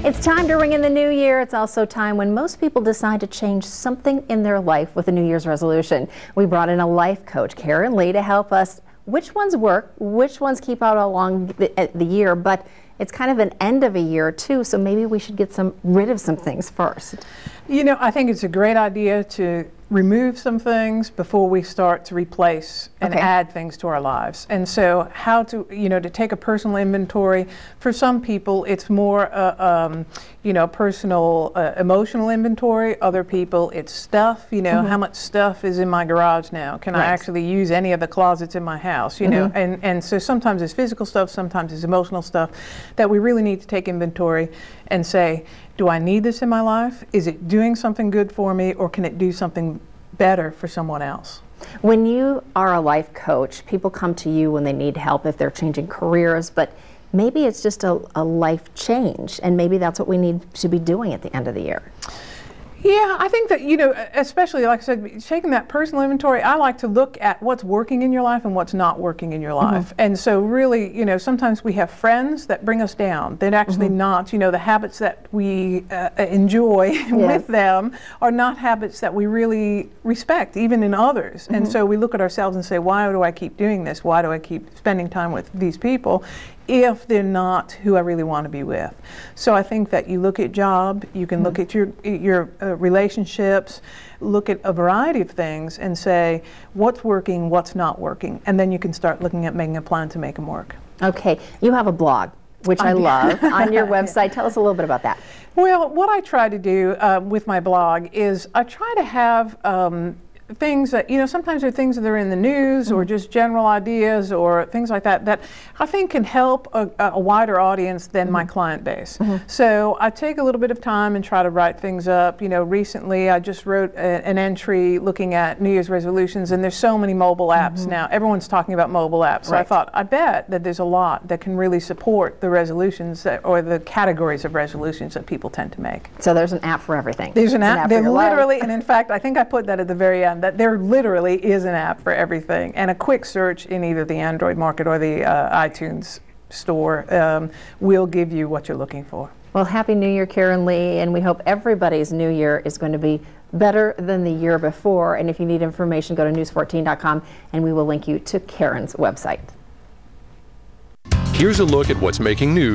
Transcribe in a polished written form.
It's time to ring in the new year. It's also time when most people decide to change something in their life with a New Year's resolution. We brought in a life coach, Karen Lee, to help us which ones work, which ones keep out along the year, but it's kind of an end of a year too, so maybe we should get rid of some things first. You know, I think it's a great idea to remove some things before we start to replace and add things to our lives. And so how to, to take a personal inventory. For some people, it's more, personal, emotional inventory. Other people, it's stuff, how much stuff is in my garage now? Can I actually use any of the closets in my house, And so sometimes it's physical stuff, sometimes it's emotional stuff that we really need to take inventory and say, do I need this in my life? Is it doing something good for me, or can it do something better for someone else? When you are a life coach, people come to you when they need help if they're changing careers, but maybe it's just a life change, and maybe that's what we need to be doing at the end of the year. Yeah, I think that, especially, like I said, taking that personal inventory, I like to look at what's working in your life and what's not working in your life. And so really, sometimes we have friends that bring us down. They're actually not, the habits that we enjoy with them are not habits that we really respect, even in others. And so we look at ourselves and say, why do I keep doing this? Why do I keep spending time with these people if they're not who I really want to be with? So I think that you look at job, you can look at your relationships, look at a variety of things and say what's working, what's not working, and then you can start looking at making a plan to make them work. Okay, you have a blog, which I love, on your website. Tell us a little bit about that. Well, what I try to do with my blog is I try to have things that, sometimes they're things that are in the news or just general ideas or things like that that I think can help a wider audience than my client base. So I take a little bit of time and try to write things up. Recently I just wrote an entry looking at New Year's resolutions, and there's so many mobile apps now. Everyone's talking about mobile apps. So I thought, I bet that there's a lot that can really support the resolutions or the categories of resolutions that people tend to make. So there's an app for everything. There's an app. There literally, and in fact, I think I put that at the very end, that there literally is an app for everything, and a quick search in either the Android market or the iTunes store will give you what you're looking for. Well, Happy New Year, Karen Lee, and we hope everybody's new year is going to be better than the year before. And if you need information, go to news14.com and we will link you to Karen's website. Here's a look at what's making news